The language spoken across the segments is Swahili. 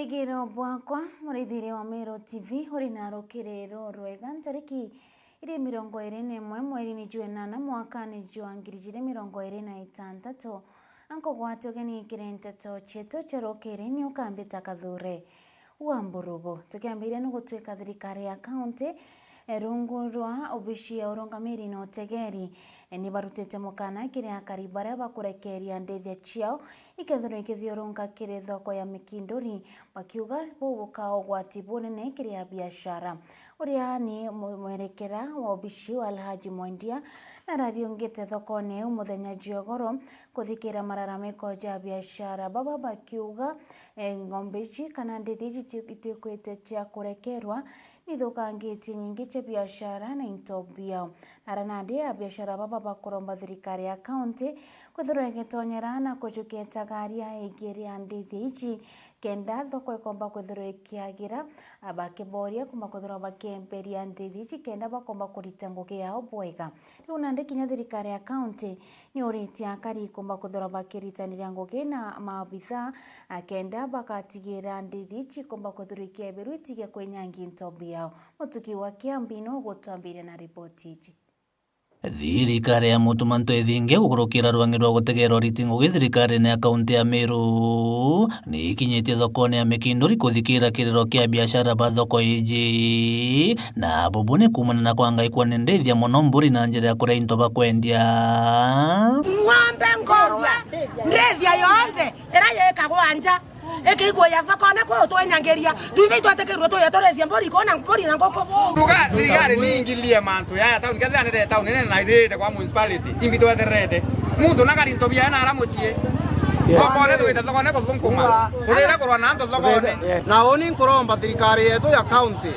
Murigiro bwakwa murithire wa Meru TV uri na rukiriro rwega ntariki iri 21 mweri ni June mwakani jwa 2026 anko gwatugeni kirenteto cheto cherokere ni ukambita kathure uamburugo tukiambire no gutwika thirikari ya county rungu rwa obishi ya urongamiri no tegeri ni barutete mukana kiria karibara bakurekeria ndethia ciao ikethuro ikithioronga kiri thoko ya Mikindori bakiuga bubukao gwatibune ne kiria biashara uria ni mwerekera wa obishi wa Alhaji Mwendia na rariongete thoko ne umuthenya jiogoro kuthikira mararamiko ja biashara baba bakiuga ng'ombe ici kana ndethi itikwete cia kurekerwa nithukangiti nyingi cia biashara na intobia aranade ya biashara baba bakuromba thirikari ya county kwithura igitonyera na kujukia gari ya igiria ndethi ici kenda thoko ikomba kwithura ikiagira abakiboria kuma kwithura bakemperia ndethi ici kenda bakomba kurita ngugi yao bwega riu nande kinya thirikari ya county ni uriti akari ikomba kwithura bakiritanira ngugi na maabitha kenda bakatigira ndethi ici komba kwithura ikiabiru itige kwenyangi intobia mutuki wa Kiambino gutambire na ripoti ici thirikari ya mutumanto ithinge gugurukira rwangi rwa gutegera ritingo githirikari na kaunti ya Meru ni ikinyitie thokoni ya Mikindori kuthikira kiriro kia biashara ba thoko iji na bubune kumana na kwangaikwa ni ndethia muno mburi na njira ya kuria into bakwendia ng'ombe ngorwa ndethia yothe ira yekagwa nja ekigwo ya thoko na ko twenyangeria tuithe twatekerwo to yatorethia mbori kona mbori na ngoko ruga thigari ni ingilie mantu ya town ketha ni town ni na irete kwa municipality imbito etherete mundu na garinto bia na aramuchie thoko ne twita thoko ne kuthunguma turira kurwa na anto thoko ne na oni nkuromba thirikari yetu ya county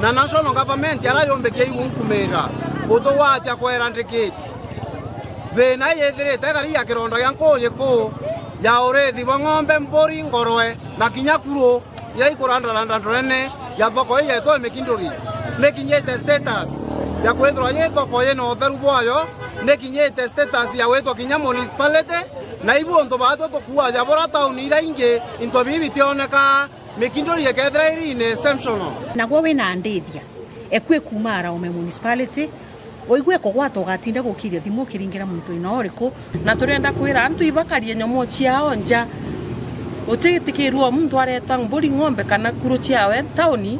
na national government yarayombekia igunkumira utuwatia kwerandikiti thina yethirite gari ya kirondo ya nkuye ku ya urethi wa ng'ombe mbori ngorwe na kinya kuro ya ikuranda ndorene ya thoko yetu Mikindori nekinyete status ya kwethwa ye thoko ye no theru bwayo nekinyete status ya wetwa kinya municipality na ibu onto bato to kuwa ya bora town ira inge into bibi tioneka Mikindori ekethra irine exceptional na gwo wina ndithia ekwe kumara ome municipality oigwe ko gwato gatinda gukiria thimu kiringira muntu ina oriku na turenda kwira antu ibakarie nyomo ciao nja utitikirwo muntu areta mburi ng'ombe kana kuro ciawe tauni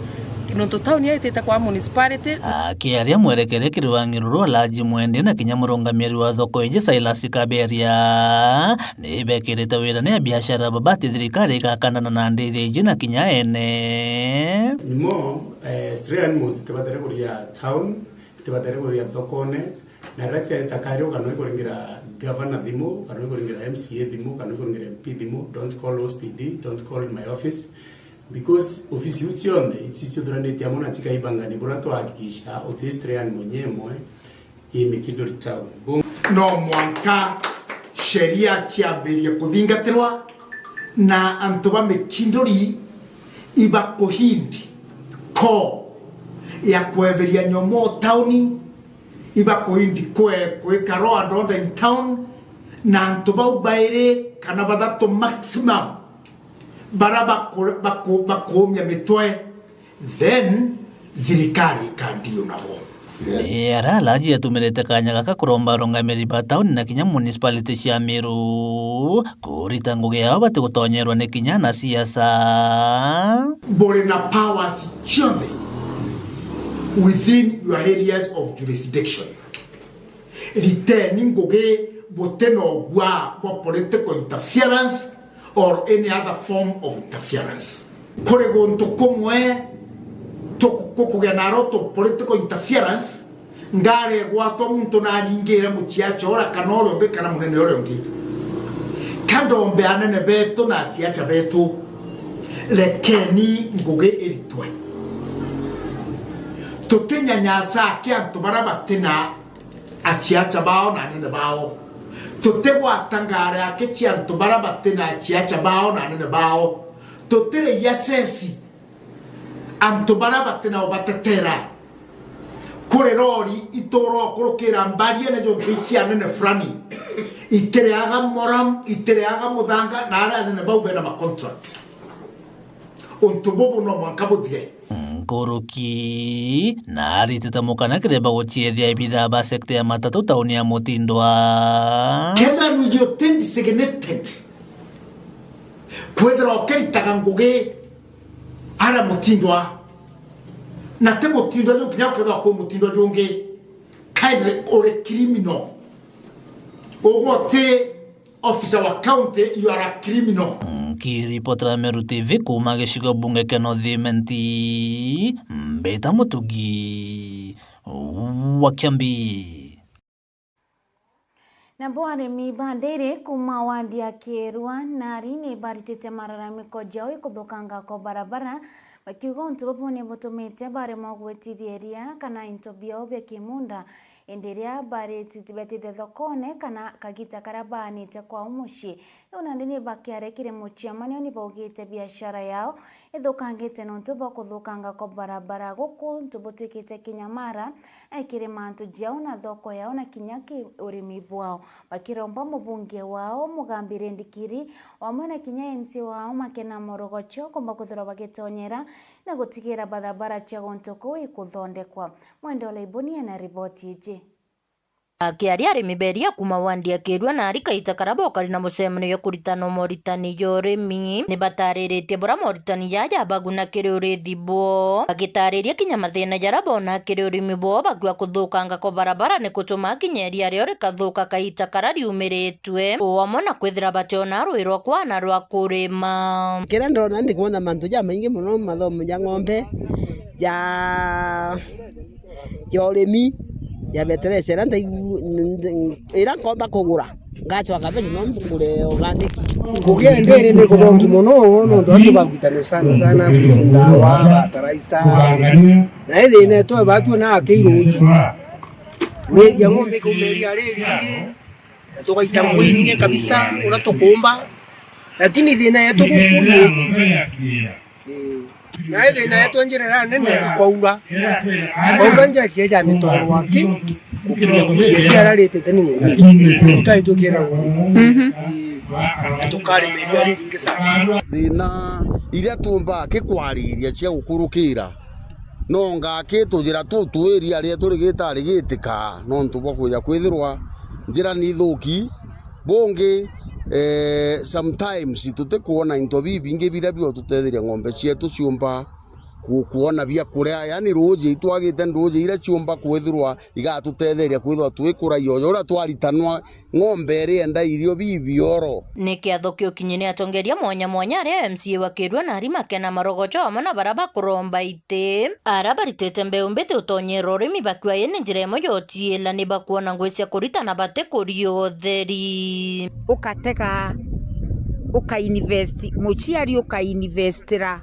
kinonto tauni yaitete kwa municipality akiaria mwerekere kirwangiru rwa Alhaji Mwendia na kinya murungamiri wa thoko iji Silas Kaberia ni bekirite wira ni biashara babati thirikari ikakandana na ndethi iji na kinya ene nimo stray animals tibatere kuria town tibatere kuria thokone na racha itakario kana kuringira governor thimu kana kuringira MCA thimu kana kuringira MP thimu don't call OSPD don't call my office because office uchione ichicho durani tiamona chika ibangani burato hakikisha otestrean mwenyemwe hii Mikindori town no mwanka sheria chiaberia kuthingatirwa na antoba Mikindori ibakohindi ko ya kweberia nyomo towni ibakohindi kwe karo andonda in town na antoba ubaire kana badato maximum baraba bakomya mitwe then thirikari kandio nabo era Alhaji atumirete kanya gaka kuromba rungamiri ba town na kinya municipality cia Meru kurita ngugi yao bati gutonyerwa ni kinya na siasa bore na powers chonde within your areas of jurisdiction returning ngugi boteno gwa political interference or any other form of interference. Korego ntokomwe tokukugya naroto political interference ngare gwato muntu naringire muchiacho ora kanoro mbekana munene ore ngi kandombe anene beto na chiacha beto lekeni nguge eritwe totenya nyasa kyanto barabatena achiacha bao na nene bao totegwa tangare akechianto barabate na chiacha bao na nene bao totere yasesi anto barabate na obatetera kore rori itoro korokera mbaria na jondichi anene frani itereaga moram itereaga mudanga na ara nene bao bena ma contract untu bubu no mwanka buthie Nkoroki na aritete mukana kireba guchiethia ibithaa ba sekta ya matatu tauni ya Mutindwa kenda nwiyo tendi significant kwethera okeritaga ngugi ara Mutindwa na te Mutindwa yo kinya kwethera ko Mutindwa jonge kaire ore criminal ogote officer wa county, you are a criminal. Kiripotera Meru TV kuma gicigo bunge kia North Imenti Mbeta Mutugi wa Kiambi. Na arĩmi bandere kuma wadi ya Kĩrua Nari nĩ baritĩte mararamiko jao ikuthũkanga kwa barabara bakiuga untu bubu nĩ butumĩte baremwo gwĩtithĩria kana into biao bya kimunda enderia baritĩte thokone kana kagita karia banĩte kwa umuci rĩu nandi nĩ bakiarekire mũciamanio nĩ baugĩte biashara yao ithũkangĩte nontu bwa kuthũkanga kwa barabara gũkũ ntubũtwĩkĩte kinyamara aikire mantu jao na thoko yao na kinya ũrĩmi bwao bakiromba mũbunge wao Mũgambire Ndikiri wamwe na kinya MC wao Makena Morogocho kumba kuthira bagitonyera na gutigira barabara cia gontuku ikuthondekwa. Mwendo Leiboni na riboti ije. Akiaria arĩmi beria kuma wandi ya Kĩrua Nari kaita karabo kari na mũcemanio yo kuritana moritani yo ũrĩmi nĩ batarĩrĩtie bora moritani ya baguna kĩrĩ ũrĩthi bo agĩtarĩria kinya mathĩna jarabona kĩrĩ ũrĩmi bo bagua kuthũkanga kwa barabara nĩ gũtũma kinyeria rĩo rĩkathũka kaita karariumĩrĩtwe ũamwe na kwithira bationa rũĩ rwa kwana rwa kũrĩma kĩrĩa ndona nĩ kuona mantu ja maingi mũno mathomo ja ng'ombe ja ũrĩmi ya beterese ranta ira komba kugura ngacho akabenye no ngure organic kugendere ne kuthongi muno no ndo bagutana sana kuzinda wa bataraisa na ile ne to batu na akiruji ne ya ngombe kumeria reli to kaita mwini kabisa unatokomba lakini dhina yetu kukulu na ile na yetu njira nene kwaura nje cheja mitoro waki ukinya kukiria rarete tani ngo kaito kera tukari meria ringi sana thina iria tumba kikwariria cia gukurukira no ngake tujira tutuiria ria turigita rigitika no ntubwa kuja kwithirwa njira ni thuki bonge sometimes tutekuona into bibinge bila bio tutethiria ng'ombe cietu ciumba kuona bia kuria yani roje itwagite ndoje ira ciumba kwithirwa igatutetheria kwithwa twikura yoyo ura twaritanwa ng'ombe rienda irio bibioro nĩ kĩatho kĩo kinyine atongeria mwanya aria MCA wa Kĩrua Nari Makena Morogocho amwe na baraba kuromba ite ara baritĩte mbeu mbithi ũtonyera ũrĩmi bakua yene njira ĩmwe yotiela nĩ bakuona ngũĩ cia kũritana bate kũrio theri ukateka ukainvest muciari ukainvestira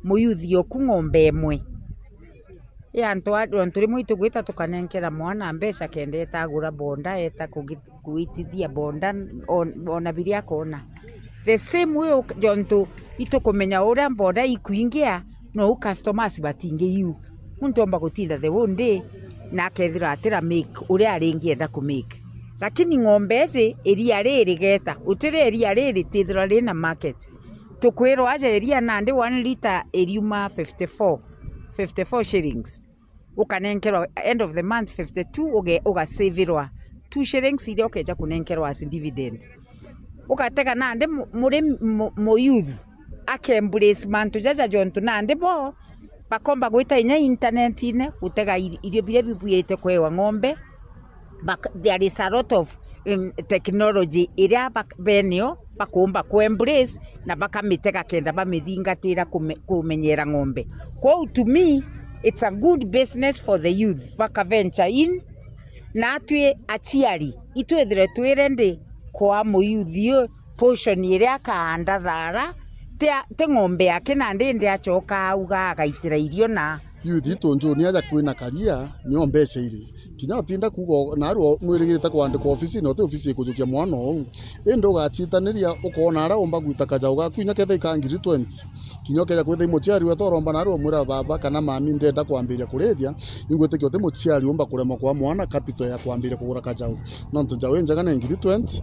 muyuthi oku ng'ombe emwe ya ntwari mwitu gwita tukanenkera mwana mbeca kende etagura bonda eta kuitithia bonda ona biria kona the same way jonto itokomenya ura bonda ikuingia no customers batinge yu muntu omba gutinda the one day na kethira atira make uri aringienda ku make lakini ng'ombe ezi eria riri geta utire eria riri tithira rina market tukwiro aje eria nandi 1 liter eriuma 54 shillings ukanenkerwa end of the month 52 uga saverwa 2 shillings ile okeja kunenkerwa as dividend ukateka nandi mo youth akembrace mantu jaja jontu nandi bo bakomba gwita inya internet ine utega irio bile bibuyete kwewa ng'ombe there is a lot of technology iria benio bakomba ku embrace na bakamitega kenda bamithingatira kumenyera ng'ombe kwa to me it's a good business for the youth baka venture in na atwe achiari itwethire twirende kwa muyuthio portion iria kaanda thara te ng'ombe yake na ndende acoka auga agaitira irio na yuthi tonjoni aja kwina karia nyo mbeca iri kinya tinda kugo naro mwirigite kwandika ofisi no te ofisi kujukia mwana endo gachitaniria ukona ara omba gwita kaja uga kwinya kethe ikangiri 20 kinya keja kwethe mochiari wa toromba naro mwira baba kana mami ndenda kwambiria kurethia ingwete kyote mochiari omba kurema kwa mwana capital ya kwambiria kugura kaja no ntonja wenja kana ngiri 20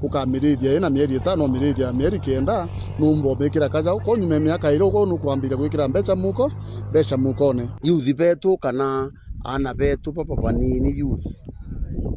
ukamiriria ina mieri 5 miriria mieri 9 numbo bekira kaza uko nyume miaka iro uko nukwambira gwikira mbeca mukone youth betu kana ana betu papa panini youth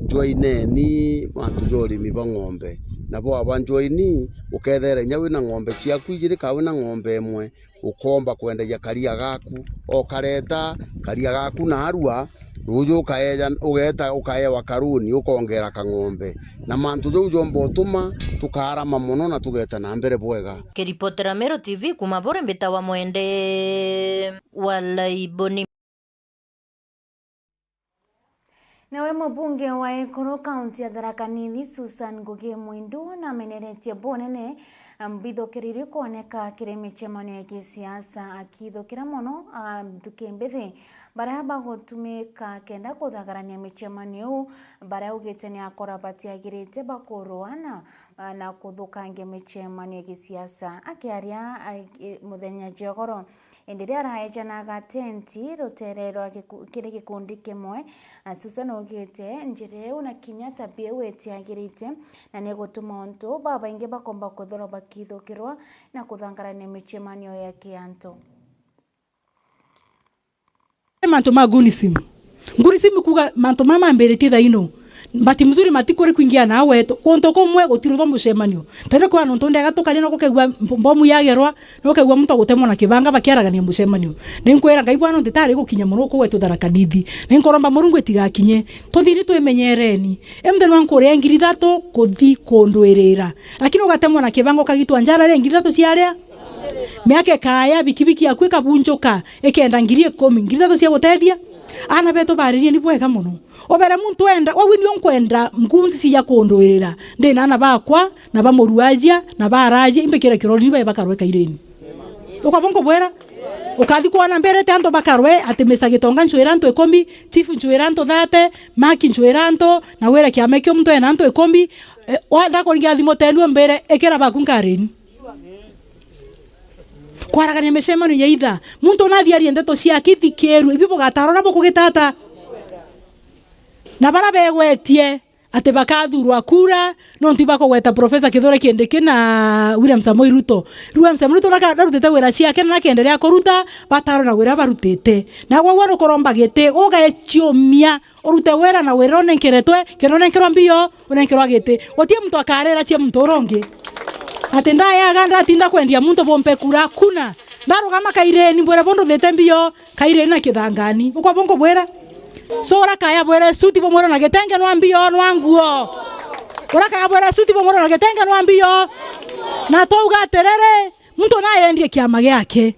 joineni mantu jori miba ng'ombe nabo abanjoini ukethere nya wina ng'ombe ciaku igiri ka wina ng'ombe emwe ukomba kwenderia karia gaku o kareta karia gaku na arua rujo ukaeja ugeta ukaewa karuni ukongera kang'ombe na mantu jo jombo tuma tukarama muno na tugeta na mbere bwega. Kiripotera Meru TV kuma bore mbita wa mwende walaiboni. Nawe mbunge wa Ekoro kaunti ya Tharaka Nithi Susan Ngugi Mwindu na meneretie bonene mbithukiriri kuoneka kiri michemanio ya kisiasa akithukira muno tukimbithi baria bagutumika kenda kuthagarania michemanio baria ugite ni akora batiagirite bakuruana na kuthukangia michemanio ya kisiasa akiaria muthenya jogoro endiria araejanaga tenti ruterero kiri gikundi kimwe Susan ugite njire una kinya tabia wetiagirite na ni gutuma onto baba inge bakomba kuthoro bakithukirwa na kuthangarania michemanio ya kianto manto magunisimu kuga manto mama mbere thaino bati mzuri matikore kuingia nawe konto komwe gutiruthwa mucemanio tare kwa no ntonde gatukari no kugwa mbomu yagerwa no kugwa muto gutemwo na kibanga bakiaragania mucemanio ninkwera ngai bwana nditari gukinya muno ko wetu Tharaka Nithi ninkoromba murungu etigakinye tuthiri twemenyereni emde no ankore ngiri 3 kuthi kondwerera lakini ugatemwo na kibanga kagitwa njara re ngiri 3 ciaria miake kaya bikibiki akwika bunjoka ekenda ngiri 10 ngiri 3 cia gutethia ana beto baririe ni bwega muno obere muntu enda wawini onkwenda mkunzi cia kondwerera ndina ana bakwa na bamuruaja na baraje imbekera kirori bae bakarweka ireni ukabongo bwera ukathi kuona mbere tanto bakarwe atemesa gitonga nchwera nto 10 chief nchwera nto 30 maki nchwera nto na wera kiamekyo mtu ena nto 10 wanda koringa thimo tenu mbere ekera bakunkareni kwaragania mecemano ya itha muntu nathiarie ndeto cia kithikeru ibibo gatarora bukugitata na bara begwetie ate bakathurwa kura no ntibako gweta Professor Kithure Kindiki na William Samoei Ruto nakarutete wira ciake na kenderea kuruta bataro na wira barutete na gwa koromba gete ugaeciomia urute wira na wira onenkeretwe kenonenkerwa mbio onenkerwa gete otie mtu akarera cia mtu rongi atenda ya ganda tinda kwendia muntu bompe kura kuna ndarugama kaireni bwera bondo thete mbio kaireni na kithangani ukwa bongo bwera sora kaya bwera suti bomoro na getenge no ambio no anguo ora kaya bwera suti bomoro na getenge no ambio na touga terere muntu na endie kiama giake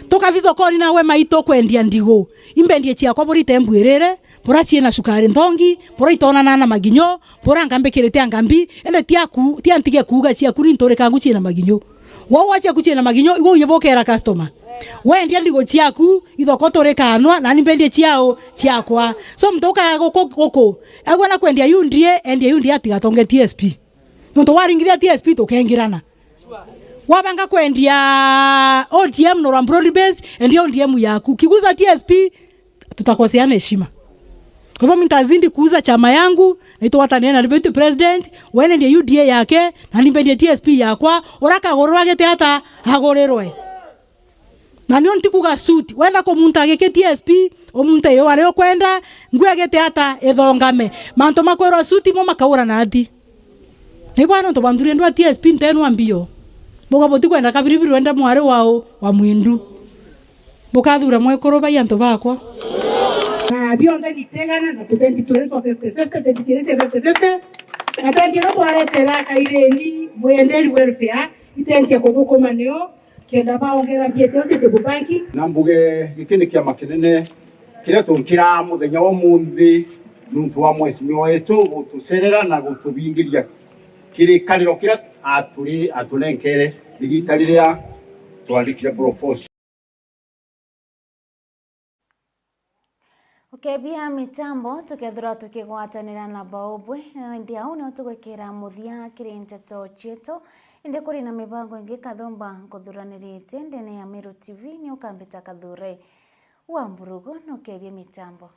tukathi thokoni nawe maito kwendia ndigo imbendie ciakwa burite mbwirere pora ciena sukari ndongi pora itona na maginyo pora ngambe kirete ngambi ende tiaku tiantige kuga ciaku ntore kangu ciena maginyo wo wacha kuciena maginyo iwo yebokera customer wendia ndigo ciaku ithoko tore kanwa na nimbendie ciakwa so mtoka goko agwana kwendia yundie endie yundie atiga tonge TSP nto waringiria TSP tokengirana wabanga kwendia ODM no broad base endie ODM yaku kiguza TSP tutakoseana heshima. Kwa hivyo mtazindi kuuza chama yangu naitwa wataniana deputy president wene ndiye UDA yake na nimbendie TSP yakwa oraka gorwa gete hata agorerwe na niyo ntikuga suti wenda ko muntu ageke TSP omuntu yo areo kwenda ngwe gete hata ethongame manto makwero suti mo makaura na ati ni bwana ndo banduri ndo TSP ntenu ambio boga boti kwenda kabiribiru wenda mware wao wa Mwindu bokathura mwekoro bayanto bakwa na bionda gitegana na tutendi tureso fefefe tedisiese fefefe atangira twaretera kaireni mwenderi welfare itentia kubuko maneo kenda baongera piesi yose tebubanki na mbuge gikini kia makinene kire tunkira muthenya wa munthi nuntu wa mwesimi wetu gutucerera na gutubingiria kiri kariro kira atunenkere ligitariria twandikire proposal. Ukebia mitambo tukethura tukigwatanira na baobwe ndia una tugwikira muthia kiri nteto cheto inde kuri na mibango ingi kathomba nkuthuranirite ndene ya Meru TV ni ukambita kathure wa mburugo no kebia mitambo.